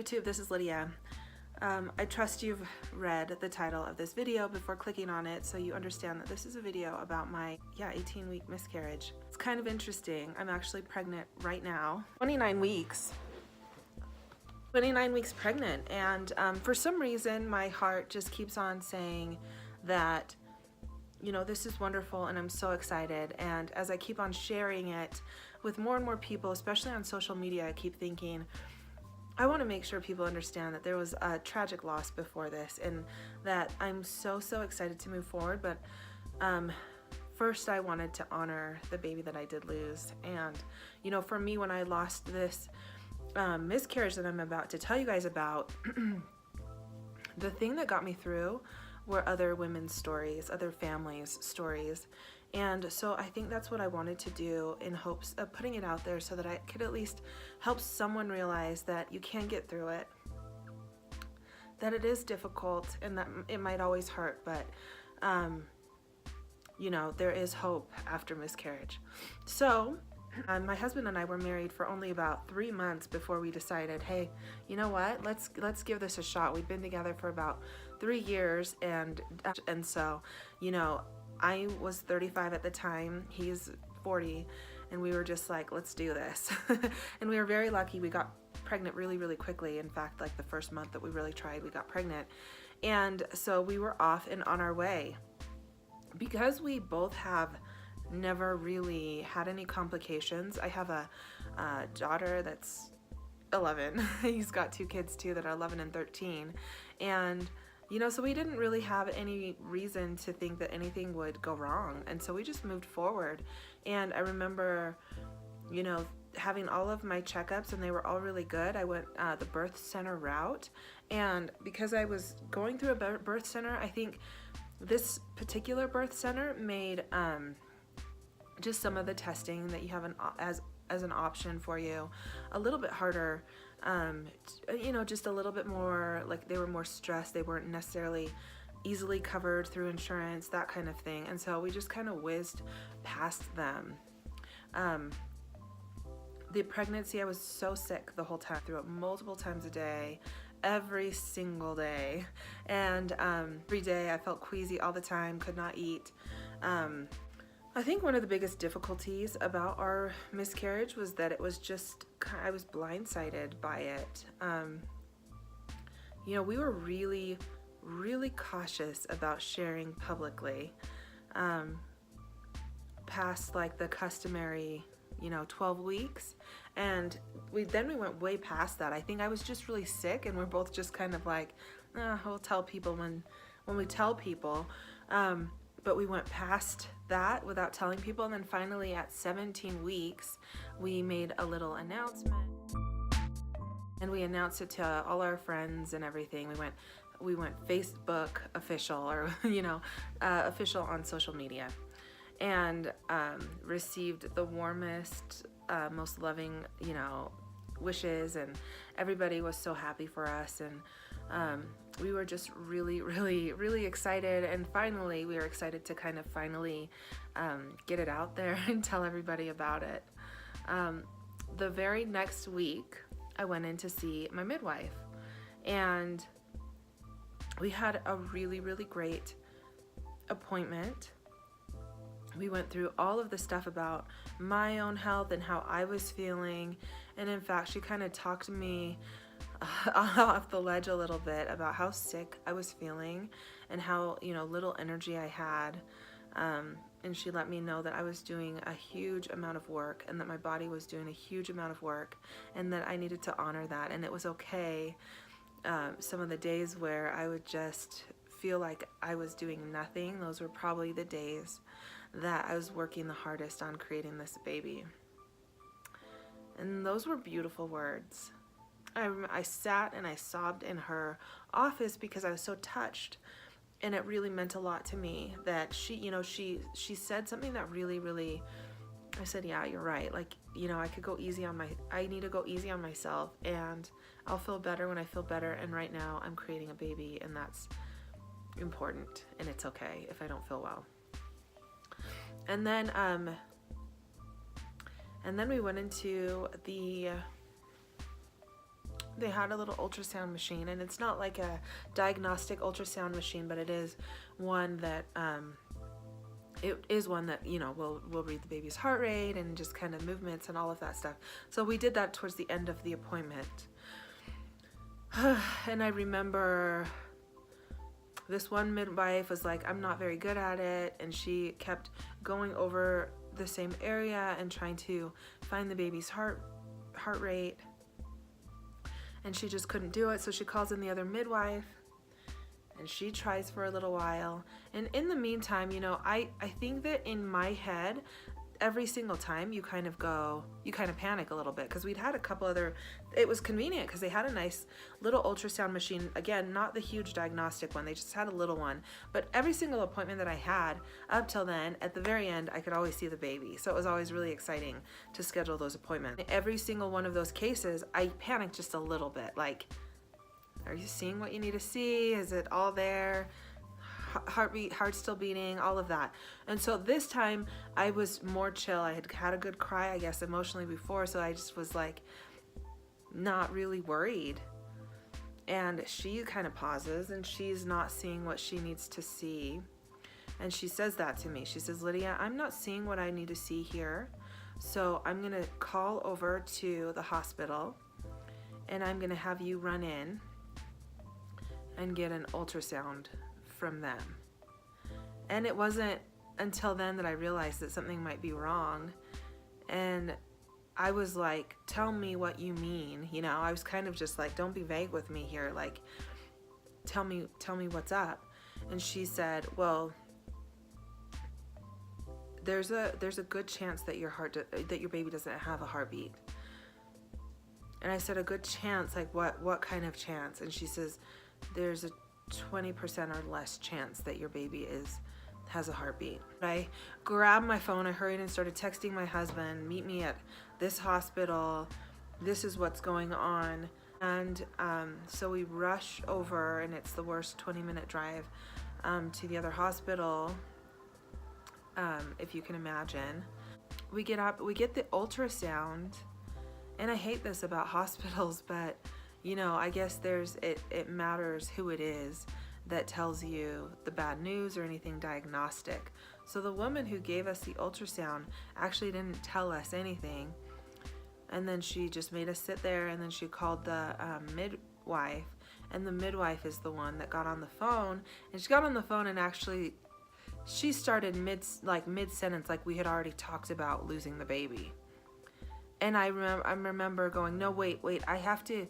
YouTube, this is Lydia. I trust you've read the title of this video before clicking on it, so you understand that this is a video about my 18-week miscarriage. It's kind of interesting. I'm actually pregnant right now, 29 weeks pregnant, and for some reason my heart just keeps on saying that, you know, this is wonderful and I'm so excited. And as I keep on sharing it with more and more people, especially on social media, I keep thinking, I want to make sure people understand that there was a tragic loss before this and that I'm so excited to move forward. But first I wanted to honor the baby that I did lose. And, you know, for me, when I lost this miscarriage that I'm about to tell you guys about, the thing that got me through were other women's stories, other families' stories. And so I think that's what I wanted to do, in hopes of putting it out there so that I could at least help someone realize that you can get through it, that it is difficult and that it might always hurt, but you know, there is hope after miscarriage. So my husband and I were married for only about 3 months before we decided, hey, you know what, let's give this a shot. We've been together for about 3 years, and so, you know, I was 35 at the time, he's 40, and we were just like, let's do this. And we were very lucky. We got pregnant really quickly. In fact, like the first month that we really tried, we got pregnant. And so we were off and on our way. Because we both have never really had any complications. I have a daughter that's 11. He's got 2 kids too that are 11 and 13. And you know, so we didn't really have any reason to think that anything would go wrong. And so we just moved forward. And I remember, you know, having all of my checkups and they were all really good. I went the birth center route. And because I was going through a birth center, I think this particular birth center made just some of the testing that you have as an option for you a little bit harder. You know, just a little bit more, like they were more stressed. They weren't necessarily easily covered through insurance, that kind of thing. And so we just kind of whizzed past them. The pregnancy, I was so sick the whole time, threw up multiple times a day, every single day. And every day I felt queasy all the time, could not eat. I think one of the biggest difficulties about our miscarriage was that it was just, I was blindsided by it. You know, we were really cautious about sharing publicly past like the customary, you know, 12 weeks. And we went way past that. I think I was just really sick, and we're both just kind of like, we'll tell people when we tell people. But we went past that without telling people. And then finally at 17 weeks, we made a little announcement. And we announced it to all our friends and everything. We went Facebook official, or, you know, official on social media. And received the warmest, most loving, you know, wishes. And everybody was so happy for us. And we were just really excited, and finally we were excited to kind of finally get it out there and tell everybody about it. The very next week I went in to see my midwife, and we had a really great appointment. We went through all of the stuff about my own health and how I was feeling, and in fact she kind of talked to me off the ledge a little bit about how sick I was feeling and how, you know, little energy I had. And she let me know that I was doing a huge amount of work, and that my body was doing a huge amount of work, and that I needed to honor that, and it was okay. Some of the days where I would just feel like I was doing nothing, those were probably the days that I was working the hardest on creating this baby. And those were beautiful words. I sat and I sobbed in her office because I was so touched, and it really meant a lot to me that she, you know, she said something that really, I said, yeah, you're right. Like, you know, I need to go easy on myself, and I'll feel better when I feel better. And right now I'm creating a baby, and that's important, and it's okay if I don't feel well. And then we went into the they had a little ultrasound machine, and it's not like a diagnostic ultrasound machine, but it is one that will read the baby's heart rate and just kind of movements and all of that stuff. So we did that towards the end of the appointment. And I remember this one midwife was like, I'm not very good at it, and she kept going over the same area and trying to find the baby's heart rate, and she just couldn't do it. So she calls in the other midwife, and she tries for a little while. And in the meantime, I think that in my head, every single time you kind of panic a little bit, because we'd had a couple other, it was convenient because they had a nice little ultrasound machine. Again, not the huge diagnostic one, they just had a little one. But every single appointment that I had up till then, at the very end, I could always see the baby. So it was always really exciting to schedule those appointments. Every single one of those cases, I panicked just a little bit, like, are you seeing what you need to see? Is it all there? Heartbeat, heart still beating, all of that. And so this time I was more chill. I had a good cry, I guess, emotionally before, so I just was like not really worried. And she kind of pauses, and she's not seeing what she needs to see. And she says that to me. She says, Lydia, I'm not seeing what I need to see here. So I'm gonna call over to the hospital, and I'm gonna have you run in and get an ultrasound from them. And it wasn't until then that I realized that something might be wrong. And I was like, tell me what you mean. I was kind of just like, don't be vague with me here. Like, tell me what's up. And she said, well, there's a good chance that that your baby doesn't have a heartbeat. And I said, a good chance? Like what kind of chance? And she says, there's a 20% or less chance that your baby has a heartbeat. I grabbed my phone, I hurried and started texting my husband, meet me at this hospital, this is what's going on. And so we rush over, and it's the worst 20-minute drive to the other hospital, if you can imagine. We get up, we get the ultrasound, and I hate this about hospitals, but I guess it matters who it is that tells you the bad news or anything diagnostic. So the woman who gave us the ultrasound actually didn't tell us anything. And then she just made us sit there, and then she called the midwife, and the midwife is the one that got on the phone. And she got on the phone, and actually she started mid-sentence, like we had already talked about losing the baby. And I remember going, no, wait, I have to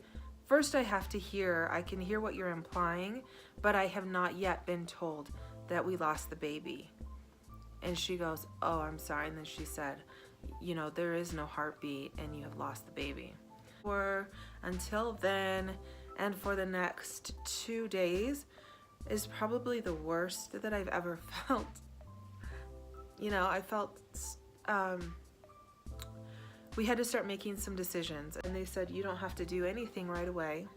hear, I can hear what you're implying, but I have not yet been told that we lost the baby. And she goes, oh, I'm sorry. And then she said, there is no heartbeat, and you have lost the baby. Until then, and for the next 2 days, is probably the worst that I've ever felt. I felt, we had to start making some decisions, and they said, you don't have to do anything right away.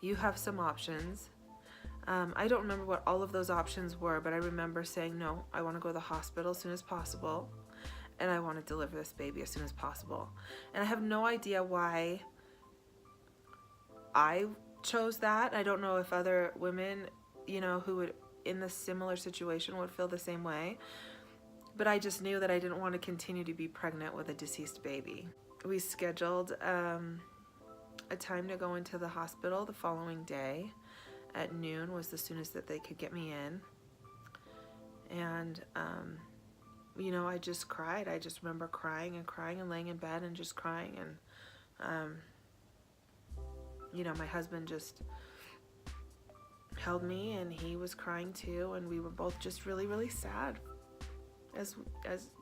You have some options. I don't remember what all of those options were, but I remember saying, no, I want to go to the hospital as soon as possible, and I want to deliver this baby as soon as possible. And I have no idea why I chose that. I don't know if other women, who would in this similar situation would feel the same way. But I just knew that I didn't want to continue to be pregnant with a deceased baby. We scheduled a time to go into the hospital the following day. At noon was the soonest that they could get me in. And, I just cried. I just remember crying and laying in bed and just crying. And, my husband just held me, and he was crying too. And we were both just really, really sad. As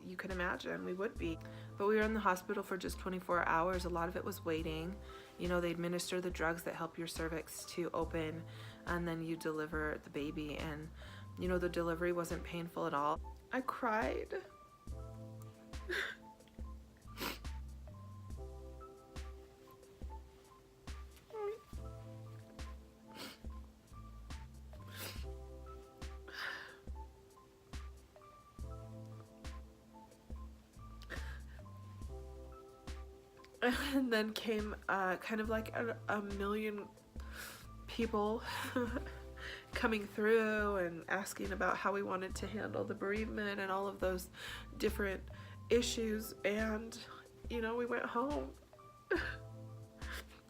you can imagine, we would be. But we were in the hospital for just 24 hours. A lot of it was waiting. They administer the drugs that help your cervix to open, and then you deliver the baby. And, the delivery wasn't painful at all. I cried. And then came kind of like a million people coming through and asking about how we wanted to handle the bereavement and all of those different issues. And, you know, we went home.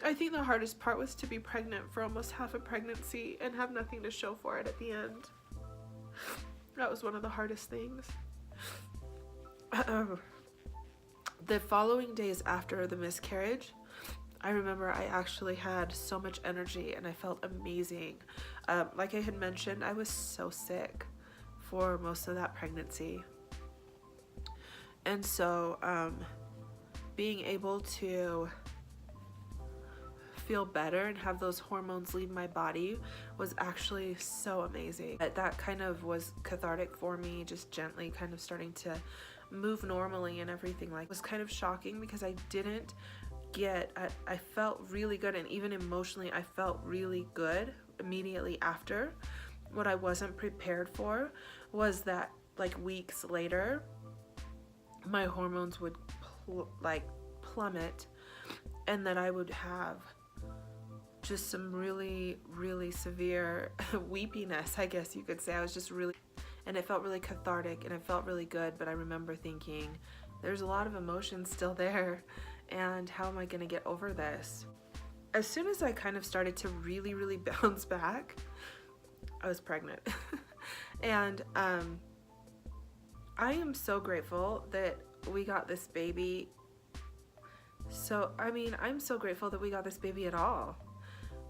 I think the hardest part was to be pregnant for almost half a pregnancy and have nothing to show for it at the end. That was one of the hardest things. The following days after the miscarriage, I remember I actually had so much energy and I felt amazing. Like I had mentioned, I was so sick for most of that pregnancy. And so being able to feel better and have those hormones leave my body was actually so amazing. That kind of was cathartic for me, just gently kind of starting to move normally and everything. Like, it was kind of shocking because I didn't get, I felt really good, and even emotionally I felt really good immediately after. What I wasn't prepared for was that like weeks later my hormones would plummet, and that I would have just some really, really severe weepiness, I guess you could say. I was just really, and it felt really cathartic and it felt really good. But I remember thinking, there's a lot of emotion still there, and how am I gonna get over this? As soon as I kind of started to really, really bounce back, I was pregnant. And I am so grateful that we got this baby. So, I mean, I'm so grateful that we got this baby at all.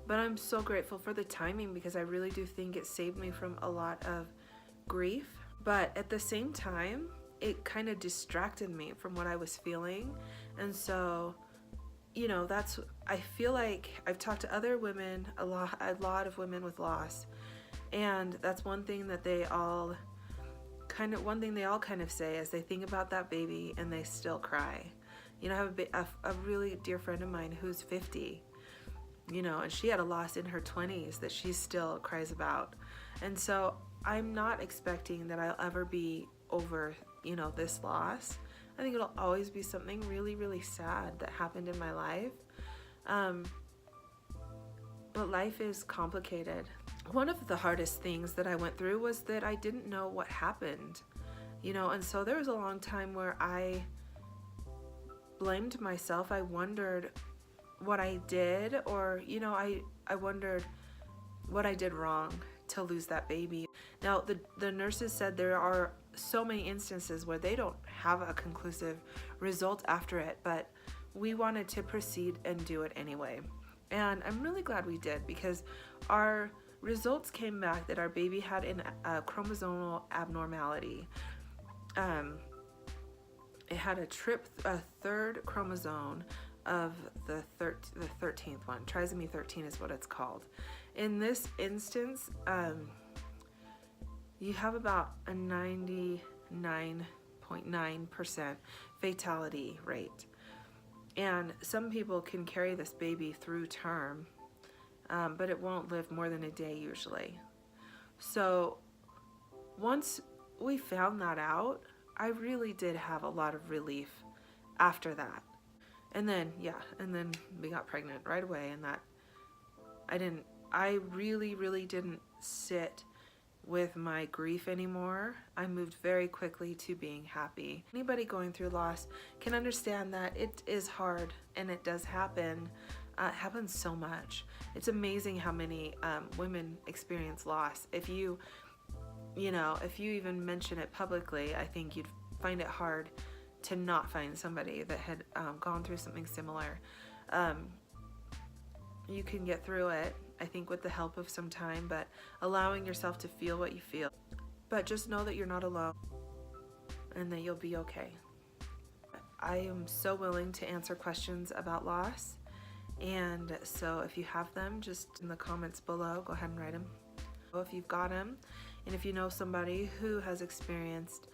But I'm so grateful for the timing, because I really do think it saved me from a lot of grief. But at the same time, it kind of distracted me from what I was feeling. And so, you know, that's, I feel like I've talked to other women, a lot of women with loss. And that's one thing that they all kind of say is they think about that baby and they still cry. You know, I have a really dear friend of mine who's 50, you know, and she had a loss in her 20s that she still cries about. And so I'm not expecting that I'll ever be over, you know, this loss. I think it'll always be something really, really sad that happened in my life. But life is complicated. One of the hardest things that I went through was that I didn't know what happened, you know, and so there was a long time where I blamed myself. I wondered what I did, or, you know, I wondered what I did wrong to lose that baby. Now, the nurses said there are so many instances where they don't have a conclusive result after it, but we wanted to proceed and do it anyway. And I'm really glad we did, because our results came back that our baby had a chromosomal abnormality. It had a third chromosome of the 13th one. Trisomy 13 is what it's called. In this instance, you have about a 99.9% fatality rate. And some people can carry this baby through term, but it won't live more than a day usually. So once we found that out, I really did have a lot of relief after that. And then, and then we got pregnant right away, and that I really, really didn't sit with my grief anymore. I moved very quickly to being happy. Anybody going through loss can understand that it is hard, and it does happen. It happens so much. It's amazing how many women experience loss. If you even mention it publicly, I think you'd find it hard to not find somebody that had gone through something similar. You can get through it, I think, with the help of some time, but allowing yourself to feel what you feel. But just know that you're not alone and that you'll be okay. I am so willing to answer questions about loss, and so if you have them, just in the comments below, go ahead and write them. If you've got them, and if you know somebody who has experienced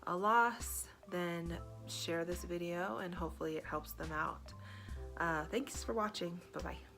a loss, then share this video and hopefully it helps them out. Thanks for watching. Bye-bye.